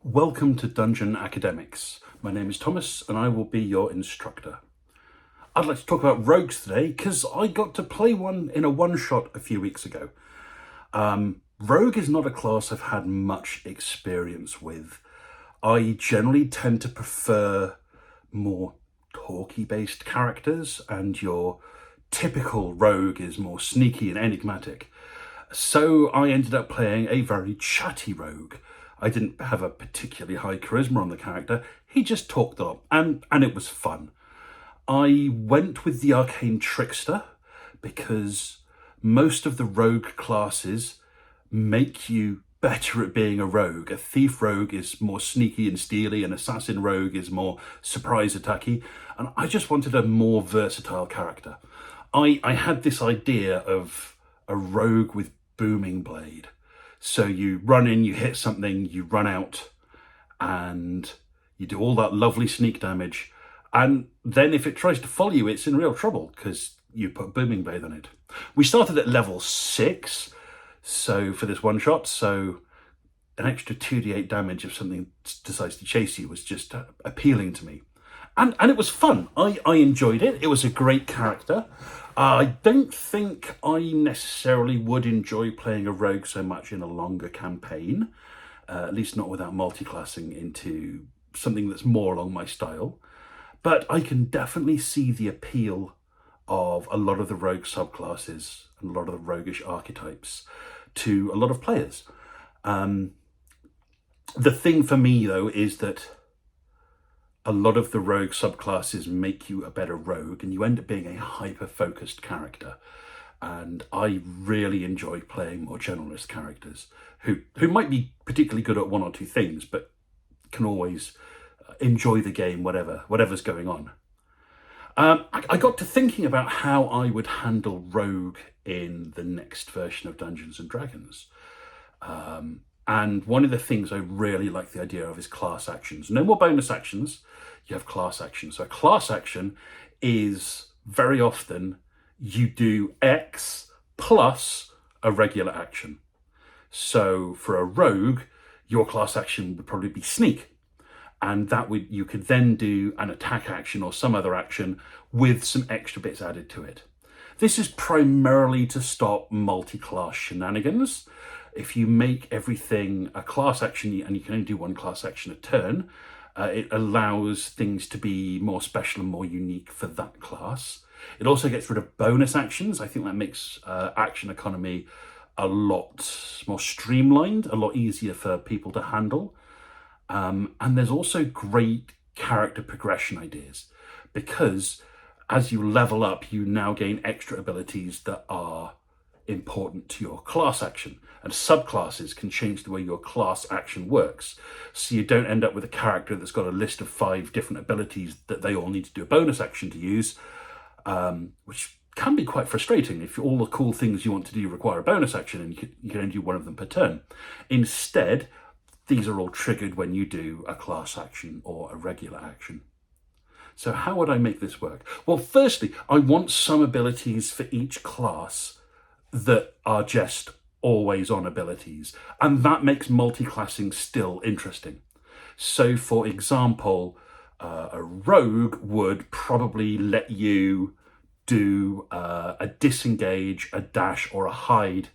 Welcome to Dungeon Academics. My name is Thomas and I will be your instructor. I'd like to talk about rogues today because I got to play one in a one-shot a few weeks ago. Rogue is not a class I've had much experience with. I generally tend to prefer more talky-based characters, and your typical rogue is more sneaky and enigmatic. So I ended up playing a very chatty rogue. I didn't have a particularly high charisma on the character. He just talked a lot, and it was fun. I went with the Arcane Trickster because most of the rogue classes make you better at being a rogue. A thief rogue is more sneaky and steely, an assassin rogue is more surprise attacky, and I just wanted a more versatile character. I had this idea of a rogue with booming blade. So you run in, you hit something, you run out, and you do all that lovely sneak damage. And then if it tries to follow you, it's in real trouble because you put booming blade on it. We started at level 6, so for this one shot, so an extra 2d8 damage if something decides to chase you was just appealing to me. And it was fun. I enjoyed it. It was a great character. I don't think I necessarily would enjoy playing a rogue so much in a longer campaign, at least not without multi-classing into something that's more along my style. But I can definitely see the appeal of a lot of the rogue subclasses and a lot of the roguish archetypes to a lot of players. The thing for me, though, is that a lot of the rogue subclasses make you a better rogue and you end up being a hyper-focused character. And I really enjoy playing more generalist characters who might be particularly good at one or two things, but can always enjoy the game, whatever's going on. I got to thinking about how I would handle rogue in the next version of Dungeons and Dragons. And one of the things I really like the idea of is class actions. No more bonus actions, you have class actions. So a class action is very often you do X plus a regular action. So for a rogue, your class action would probably be sneak. And you could then do an attack action or some other action with some extra bits added to it. This is primarily to stop multi-class shenanigans. If you make everything a class action and you can only do one class action a turn, it allows things to be more special and more unique for that class. It also gets rid of bonus actions. I think that makes action economy a lot more streamlined, a lot easier for people to handle. And there's also great character progression ideas because as you level up, you now gain extra abilities that are important to your class action, and subclasses can change the way your class action works, so you don't end up with a character that's got a list of 5 different abilities that they all need to do a bonus action to use, which can be quite frustrating if all the cool things you want to do require a bonus action and you can only do one of them per turn. Instead, these are all triggered when you do a class action or a regular action. So how would I make this work? Well, firstly, I want some abilities for each class that are just always on abilities, and that makes multi-classing still interesting. So for example, a rogue would probably let you do a disengage, a dash, or a hide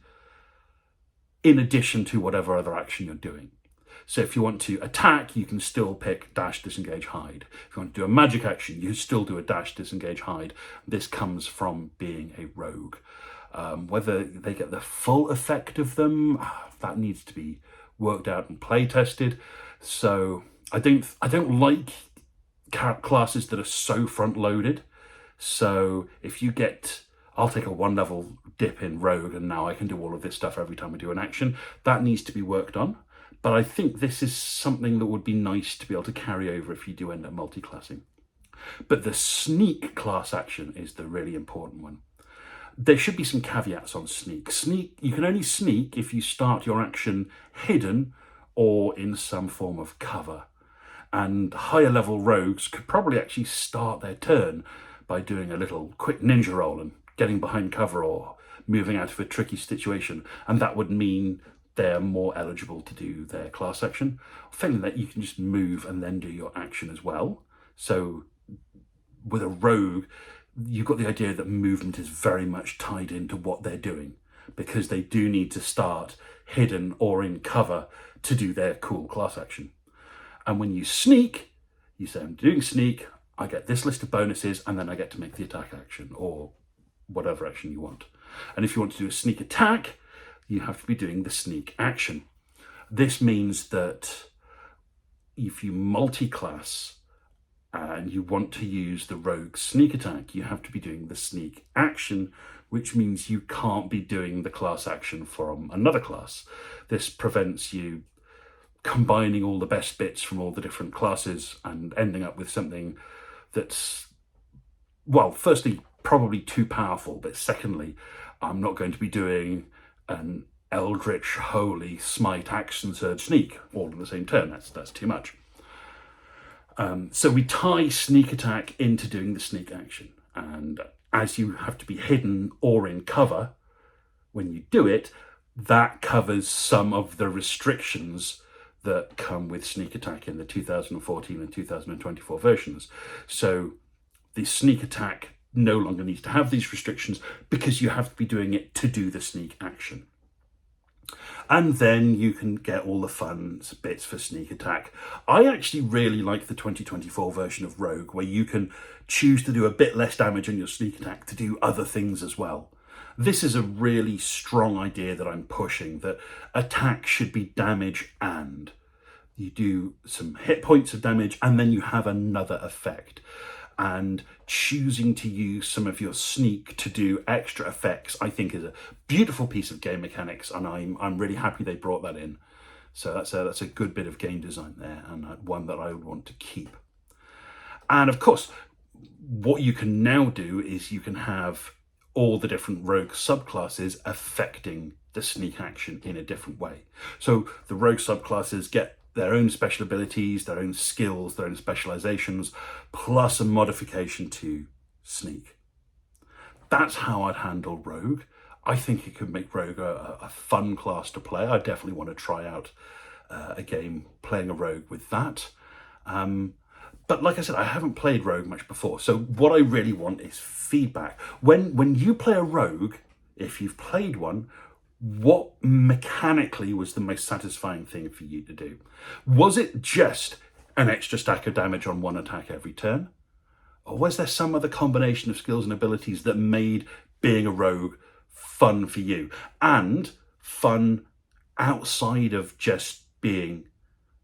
in addition to whatever other action you're doing. So if you want to attack, you can still pick dash, disengage, hide. If you want to do a magic action, you still do a dash, disengage, hide. This comes from being a rogue. Whether they get the full effect of them, that needs to be worked out and play tested. So I don't like classes that are so front loaded. So if you get, I'll take a 1 level dip in rogue and now I can do all of this stuff every time I do an action. That needs to be worked on. But I think this is something that would be nice to be able to carry over if you do end up multi-classing. But the sneak class action is the really important one. There should be some caveats on sneak. You can only sneak if you start your action hidden or in some form of cover. And higher level rogues could probably actually start their turn by doing a little quick ninja roll and getting behind cover or moving out of a tricky situation. And that would mean they're more eligible to do their class action. Failing that, you can just move and then do your action as well. So with a rogue, you've got the idea that movement is very much tied into what they're doing, because they do need to start hidden or in cover to do their cool class action. And when you sneak, you say, I'm doing sneak, I get this list of bonuses, and then I get to make the attack action or whatever action you want. And if you want to do a sneak attack, you have to be doing the sneak action. This means that if you multi-class and you want to use the rogue sneak attack, you have to be doing the sneak action, which means you can't be doing the class action from another class. This prevents you combining all the best bits from all the different classes and ending up with something that's, well, firstly, probably too powerful, but secondly, I'm not going to be doing an Eldritch Holy Smite Action Surge Sneak all in the same turn. That's too much. So we tie sneak attack into doing the sneak action. And as you have to be hidden or in cover when you do it, that covers some of the restrictions that come with sneak attack in the 2014 and 2024 versions. So the sneak attack no longer needs to have these restrictions because you have to be doing it to do the sneak action. And then you can get all the fun bits for sneak attack. I actually really like the 2024 version of Rogue, where you can choose to do a bit less damage on your sneak attack to do other things as well. This is a really strong idea that I'm pushing, that attack should be damage and you do some hit points of damage and then you have another effect. And choosing to use some of your sneak to do extra effects, I think, is a beautiful piece of game mechanics, and I'm really happy they brought that in. So that's a good bit of game design there, and one that I would want to keep. And of course, what you can now do is you can have all the different rogue subclasses affecting the sneak action in a different way. So the rogue subclasses get their own special abilities, their own skills, their own specializations, plus a modification to sneak. That's how I'd handle Rogue. I think it could make Rogue a fun class to play. I definitely want to try out a game playing a Rogue with that. But like I said, I haven't played Rogue much before. So what I really want is feedback. When you play a Rogue, if you've played one, what mechanically was the most satisfying thing for you to do? Was it just an extra stack of damage on one attack every turn? Or was there some other combination of skills and abilities that made being a rogue fun for you? And fun outside of just being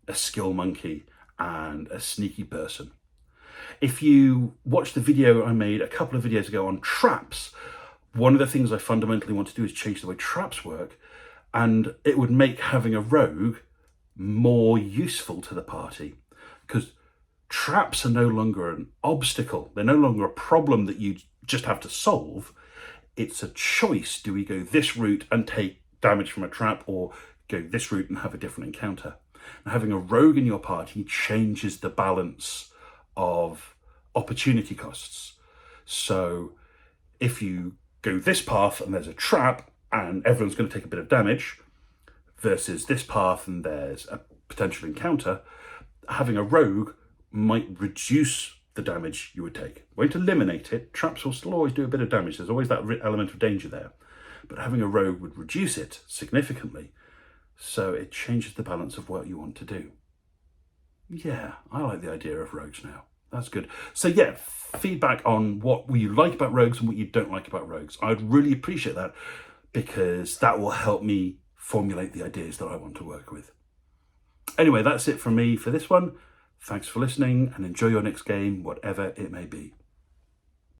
a skill monkey and a sneaky person. If you watch the video I made a couple of videos ago on traps, one of the things I fundamentally want to do is change the way traps work, and it would make having a rogue more useful to the party, because traps are no longer an obstacle. They're no longer a problem that you just have to solve. It's a choice. Do we go this route and take damage from a trap, or go this route and have a different encounter? And having a rogue in your party changes the balance of opportunity costs. So if you go this path and there's a trap and everyone's going to take a bit of damage, versus this path and there's a potential encounter, having a rogue might reduce the damage you would take. Won't eliminate it. Traps will still always do a bit of damage. There's always that element of danger there. But having a rogue would reduce it significantly. So it changes the balance of what you want to do. Yeah, I like the idea of rogues now. That's good. So yeah, feedback on what you like about rogues and what you don't like about rogues. I'd really appreciate that, because that will help me formulate the ideas that I want to work with. Anyway, that's it from me for this one. Thanks for listening, and enjoy your next game, whatever it may be.